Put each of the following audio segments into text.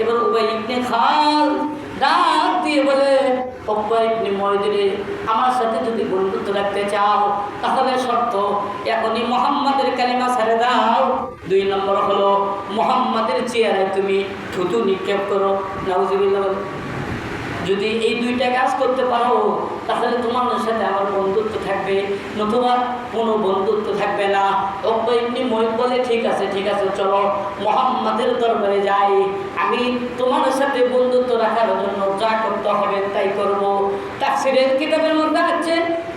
এবার উবাই ইবনে খালদ ডাক দিয়ে বলে, উকবা ইবনে মুঈদ, আমার সাথে যদি বন্ধুত্ব রাখতে চাও তাহলে শর্ত এখনই মুহাম্মাদের কালিমা ছেড়ে দাও। 2 নম্বর হলো মুহাম্মাদের চেহারায় তুমি থুতু নিক্ষেপ করো। নাউজুবিল্লাহ। যদি এই 2টা কাজ করতে পারো তাহলে তোমার সাথে আমার বন্ধুত্ব থাকবে, নতুবা কোনো বন্ধুত্ব থাকবে না। উকবা ইবনে মুঈদ বলে, ঠিক আছে চলো মুহাম্মাদের দরবারে যাই, আমি তোমার সাথে বন্ধুত্ব রাখার জন্য যা করতে হবে তাই করব। তাফসীরের কিতাবের মধ্যে আছে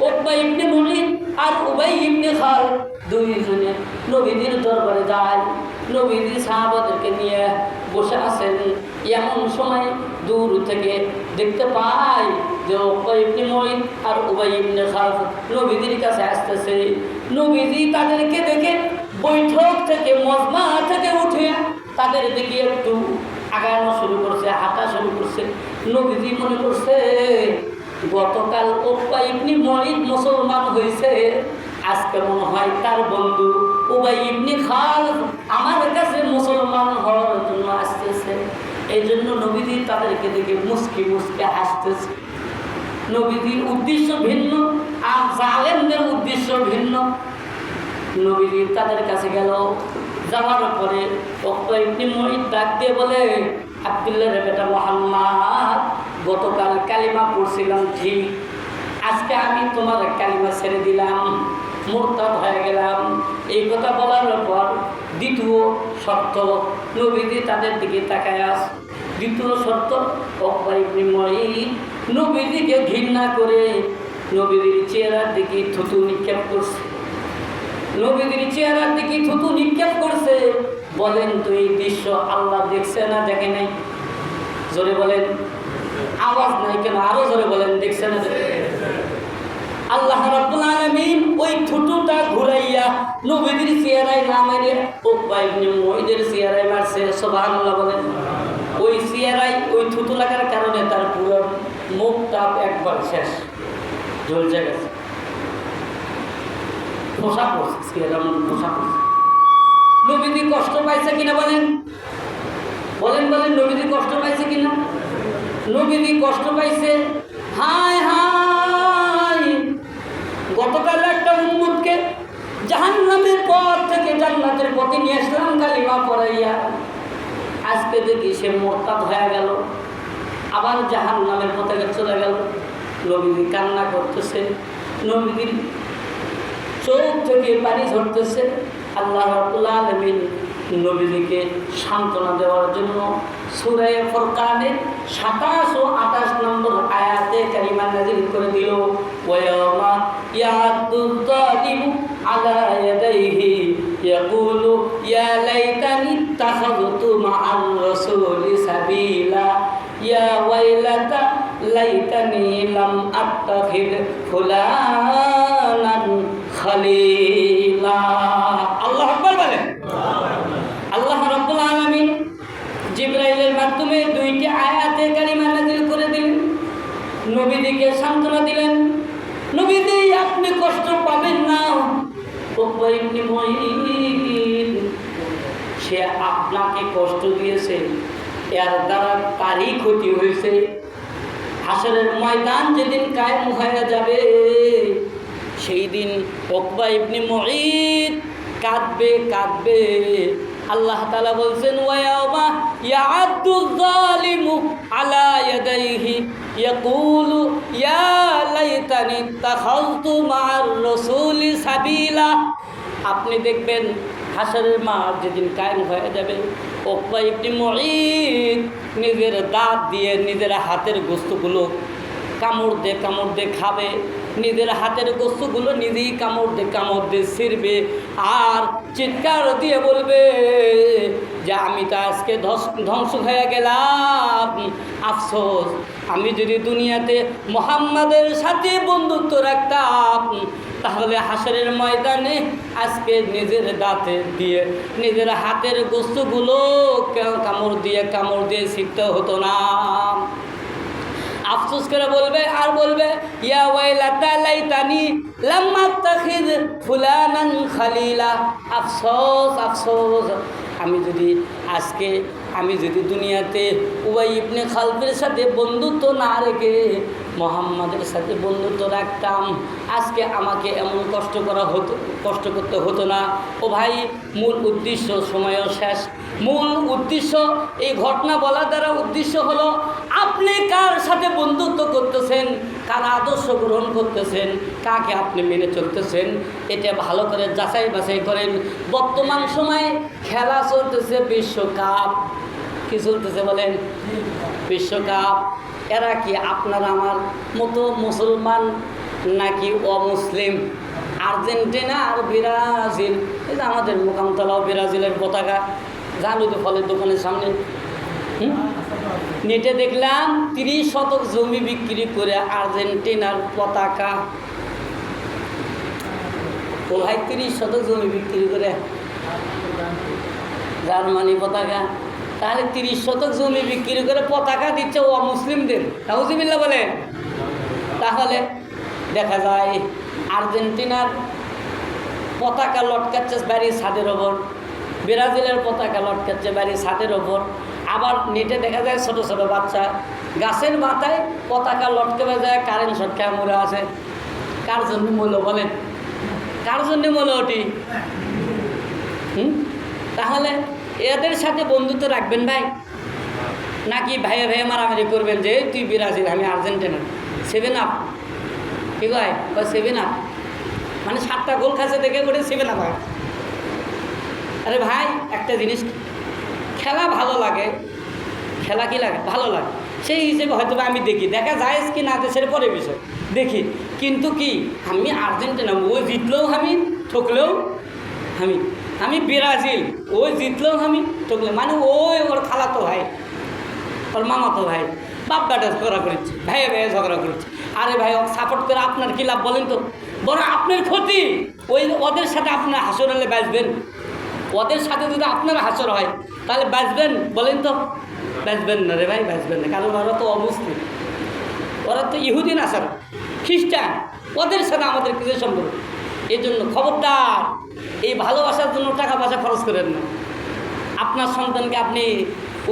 উকবা ইবনে মুঈদ আর উবাই ইবনে খালদ দুইজনে নবীজির দরবারে যায়। নবীজি সাহাবাদেরকে নিয়ে বসে আছেন, এমন সময় দূর থেকে দেখতে পাই যে উকবা ইবনে মুঈদ আর উবাই ইবনে খালদ নবীজির কাছে আসতেছে। নবীজি তাদেরকে দেখে বৈঠক থেকে মজমা থেকে উঠে তাদের দিকে একটু আগানো শুরু করছে, হাঁটা শুরু করছে। নবীজি মনে করছে গতকাল উকবা ইবনে মুঈদ মুসলমান হয়েছে, আজকে মনে হয় তার বন্ধু উবাই ইবনে খালদ আমার কাছে মুসলমান হওয়ার জন্য আসতেছে। এই জন্য নবীজি তাদেরকে দেখে মুস্কি মুস্কি হাসতেছে। নবীজির উদ্দেশ্য ভিন্ন আর জালেমদের উদ্দেশ্য ভিন্ন। নবীজি তাদের কাছে গেল, যাওয়ার পরে উকবা ইবনে মুঈদ ডাক দিয়ে বলে, আব্দুল্লাহর বেটা মুহাম্মদ, গতকাল কালিমা পড়ছিলাম ঠিক, আজকে আমি তোমার কালিমা ছেড়ে দিলাম, মুরতাদ হয়ে গেলাম। এই কথা বলার পর দ্বিতীয় শর্ত নবীজি তাদের দিকে তাকায় আস। দ্বিতীয় শর্ত উকবা ইবনে মুঈদ নবীজিকে ঘৃণা করে নবীজির চেহারার দিকে থুতু নিক্ষেপ করছে। নবীজির চেহারার দিকে থুতু নিক্ষেপ করছে। বলেন তো এই দৃশ্য আল্লাহ দেখছে না দেখে নাই? জোরে বলেন। আওয়াজ নাই কেন? আরো জোরে বলেন, দেখছে না দেখে? আল্লাহ রাব্বুল আলামিন ওই থুতুটা ঘুরাইয়া নবীজির চেহারায় না মেরে উকবা ইবনে মুঈদের চেহারায় মারছে। সুবহানাল্লাহ বলেন। ওই চেহারায় ওই থুতু লাগার কারণে তার পুরো মুখটা একবার শেষ, জ্বলছে গেছে, ফোসা পড়ছে, চেহারা ফোসা পড়ছে। নবীজি কষ্ট পাইছে কিনা বলেন? বলেন বলেন, নবীজি কষ্ট পাইছে কিনা? নবীজি কষ্ট পাইছে। হায় হায়, গতকাল একটা উম্মতকে জাহান্নামের পথ থেকে জান্নাতের পথে নিয়ে আসলাম কালিমা পড়াইয়া, আজকে দেখি সে মুরতাদ হয়ে গেল, আবার জাহান্নামের পথে চলে গেল। নবীজি কান্না করতেছে, নবীজির চোখ থেকে পানি ঝরতেছে। আল্লাহ রাব্বুল আলামিন নবীজিকে সান্ত্বনা দেওয়ার জন্য সূরা ফুরকানের 27 ও 28 নম্বর আয়াতে কারিমা নাযিল করে দিল। ওয়ায়ামা ইয়াদুয যালিমু আলা ইয়াদাইহি ইয়াকুলু ইয়া লাইতানি ইত্তাখাযতু মা'আর রাসূলি সাবিলা ইয়া ওয়াইলাতা লাইতানি লাম আত্তাখিদ ফুলানান খলিলা। আল্লাহু আকবার বলেন। আল্লাহ রাব্বুল আলামিন জিবরাইলের মাধ্যমে 2টি আয়াতে কারিমা নাযিল করে দিলেন, নবীজিকে সান্ত্বনা দিলেন। নবীজি আপনি কষ্ট পাবেন না। উকবা ইবনে মুঈদ সে আপনাকে কষ্ট দিয়েছে, এর দ্বারা তারই ক্ষতি হয়েছে। হাসরের ময়দান যেদিন কায়েম হয়ে যাবে সেই দিন উকবা ইবনে মুঈদ কাঁদবে কাঁদবে। আল্লাহ তাআলা বলছেন, ওয়ায়ামা ইয়াদুয যালিমু আলা ইয়াদাইহি ইয়াকুলু ইয়া লাইতানি ইত্তাখাযতু মা'আর রাসূলি সাবিলা। আপনি দেখবেন হাসরের মাঠ যেদিন কায়েম হয়ে যাবে, উকবা ইবনে মুঈদ নিজের দাঁত দিয়ে নিজের হাতের গোস্তগুলো কামড় দিয়ে খাবে, নিজের হাতের গোস্তগুলো নিজেই কামড় দিয়ে ছিঁড়বে, আর চিৎকার দিয়ে বলবে যে আমি তো আজকে ধ্বংস হয়ে গেলাম, আফসোস আমি যদি দুনিয়াতে মুহাম্মাদের সাথে বন্ধুত্ব রাখতাম তাহলে হাসরের ময়দানে আজকে নিজের দাঁতে দিয়ে নিজের হাতের গোস্তগুলো কামড় দিয়ে ছিঁড়তে হতো না। আফসোস করে বলবে, আর বলবে ইয়া ওয়াইলাতা লাইতানি লাম আত্তাখিয ফুলানান খলিলা। আফসোস আফসোস, আমি যদি আজকে আমি যদি দুনিয়াতে উবাই ইবনে খালফের সাথে বন্ধুত্ব না রেখে মোহাম্মদের সাথে বন্ধুত্ব রাখতাম, আজকে আমাকে এমন কষ্ট করতে হতো না। ও ভাই, মূল উদ্দেশ্য, সময়ও শেষ, মূল উদ্দেশ্য এই ঘটনা বলা দ্বারা উদ্দেশ্য হলো আপনি কার সাথে বন্ধুত্ব করতেছেন, কার আদর্শ গ্রহণ করতেছেন, কাকে আপনি মেনে চলতেছেন, এটা ভালো করে যাচাই বাছাই করেন। বর্তমান সময়ে খেলা চলতেছে বিশ্বকাপ। কি চলতেছে বলেন? বিশ্বকাপ। এরা কি আপনার আমার মতো মুসলমান নাকি অমুসলিম? আর্জেন্টিনা আর ব্রাজিল, এই যে আমাদের মোকামতলাও ব্রাজিলের পতাকা, জানো তো ফলের দোকানের সামনে। নেটে দেখলাম 30 শতক জমি বিক্রি করে আর্জেন্টিনার পতাকা। ও ভাই, 30 শতক জমি বিক্রি করে জার্মানি পতাকা, তাহলে 30 শতক জমি বিক্রি করে পতাকা দিচ্ছে ও মুসলিমদের। নাউজুবিল্লাহ বলে। তাহলে দেখা যায় আর্জেন্টিনার পতাকা লটকাচ্ছে বাড়ির ছাদের ওপর, ব্রাজিলের পতাকা লটকাচ্ছে বাড়ির ছাদের ওপর। আবার নেটে দেখা যায় ছোট ছোট বাচ্চা গাছের মাথায় পতাকা লটকে যায়, কারেন্ট শর্ট খেয়ে মরে আছে। কার জন্য মূল্য বলেন? কার জন্য মূল্য ওটি? তাহলে এদের সাথে বন্ধুত্ব রাখবেন ভাই, নাকি ভাইয়ে ভাইয়ে মারামারি করবেন যে তুই ব্রাজিল আমি আর্জেন্টিনা? 7 আপ কি কয়? 7 আপ মানে 7টা গোল খাচ্ছে দেখে করে 7 আপ। আরে ভাই, একটা জিনিস, খেলা ভালো লাগে, খেলা কি লাগে? ভালো লাগে। সেই হিসেবে হয়তো আমি দেখি, দেখা যায় কি না দেশের পরে বিষয় দেখি, কিন্তু কি আমি আর্জেন্টিনা, ওই জিতলেও আমি, ঠকলেও আমি, আমি ব্রাজিল, ওই জিতলেও আমি, ঠকলে মানে ওই ওর খালাতো ভাই, ওর মামাতো ভাই, বাপ বেটা ঝগড়া করেছে, ভাইয়ে ভাইয়ে ঝগড়া করেছে। আরে ভাই, ওকে সাপোর্ট করে আপনার কী লাভ বলেন তো? বড় আপনার ক্ষতি। ওই ওদের সাথে আপনার হাসর হলে বাঁচবেন, ওদের সাথে যদি আপনার হাসর হয় তাহলে বাঁচবেন বলেন তো? বাঁচবেন না রে ভাই, বাঁচবেন না। কারণ ওরা তো অমুসলিম, ওরা তো ইহুদি নাসারা, খ্রিস্টান, ওদের সাথে আমাদের কিছু সম্পর্ক। এই জন্য খবরদার এই ভালোবাসার জন্য টাকা পয়সা খরচ করেন না। আপনার সন্তানকে আপনি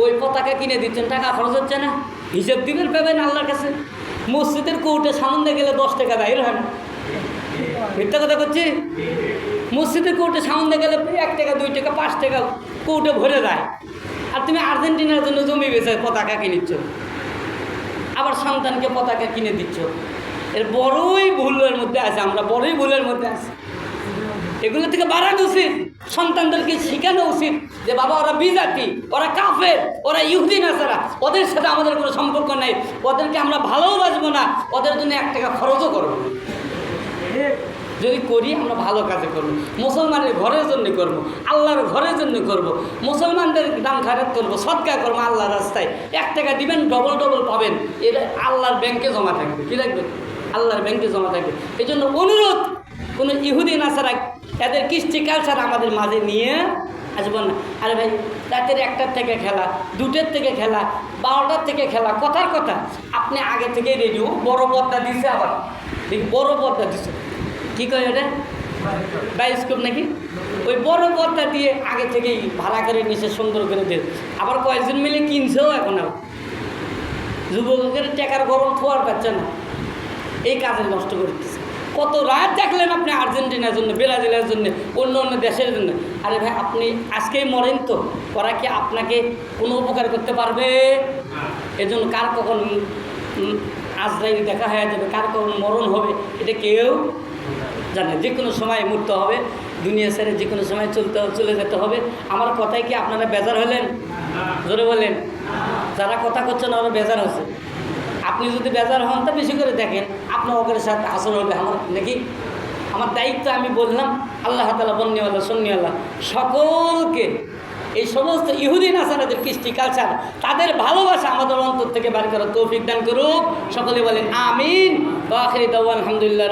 ওই পতাকা কিনে দিচ্ছেন, টাকা খরচ হচ্ছে না, হিসেব দিবেন পাবেন আল্লাহর কাছে। মসজিদের কোর্টে সামনে গেলে 10 টাকা বাইর হয় না, মিথ্যা কথা করছি? মসজিদের কোর্টে সামনে গেলে 1 টাকা 2 টাকা 5 টাকা কোর্টে ভরে যায়, আর তুমি আর্জেন্টিনার জন্য জমি বেচে পতাকা কিনিচ্ছ, আবার সন্তানকে পতাকা কিনে দিচ্ছ। এর বড়ই ভুলের মধ্যে আছে, আমরা বড়ই ভুলের মধ্যে আছি। এগুলো থেকে বাড়ানো উচিত, সন্তানদেরকে শেখানো উচিত যে বাবা ওরা বিজাতি, ওরা কাফের, ওরা ইহুদি নাসারা, ওদের সাথে আমাদের কোনো সম্পর্ক নেই, ওদেরকে আমরা ভালোবাসবো না, ওদের জন্য 1 টাকা খরচও করবো। যদি করি আমরা ভালো কাজে করবো, মুসলমানের ঘরের জন্য করবো, আল্লাহর ঘরের জন্য করবো, মুসলমানদের দান খারাপ করবো, সদকা করবো আল্লাহর রাস্তায়। 1 টাকা দিবেন, ডবল পাবেন। এটা আল্লাহর ব্যাংকে জমা থাকবে। কী লাগবে? আল্লাহর ব্যাংকে জমা থাকবে। এই জন্য অনুরোধ, কোনো ইহুদি নাসারা এদের কৃষ্টি কালচার আমাদের মাঝে নিয়ে আসবো না। আরে ভাই, রাতের 1টার থেকে খেলা, 2টার থেকে খেলা, 12টার থেকে খেলা, কথার কথা আপনি আগে থেকে রেডিও বড় পর্দা দিছে, আবার বড় পর্দা দিছে, কী কয় এটা? বায়োস্কোপ নাকি? ওই বড় পর্দা দিয়ে আগে থেকেই ভাড়া করে নিচে সুন্দর করে দিয়ে, আবার কয়েকজন মিলে কিনছেও। এখন আর যুবকের টাকার গরম থোয়ার পাচ্ছে না, এই কাজে নষ্ট করে দিচ্ছে। কত রাত দেখলেন আপনি আর্জেন্টিনার জন্য, ব্রাজিলের জন্য, অন্য অন্য দেশের জন্য। আরে ভাই, আপনি আজকেই মরেন তো ওরা কি আপনাকে কোনো উপকার করতে পারবে? এজন্য কার কখন আজরাইল দেখা হয়ে যাবে, কার কখন মরণ হবে, এটা কেউ জানে। যে কোনো সময় মরতে হবে, দুনিয়া ছেড়ে যে কোনো সময় চলে যেতে হবে। আমার কথায় কি আপনারা বেজার হলেন? জোরে বলেন। যারা কথা করছেন ওরা বেজার হচ্ছে। আপনি যদি বেজার হন তা বেশি করে দেখেন, আপনার ওদের সাথে আসর হবে আমার নাকি? আমার দায়িত্ব আমি বললাম, আল্লাহ তাআলা বন্যওয়ালা সন্নিওয়ালা সকলকে, এই সমস্ত ইহুদি নাসারাদের কৃষ্টি কালচার, তাদের ভালোবাসা আমাদের অন্তর থেকে বার করার তৌফিক দান করুক। সকলে বলেন আমিন। ওয়া আখিরি দাওয়ানা আলহামদুলিল্লাহ।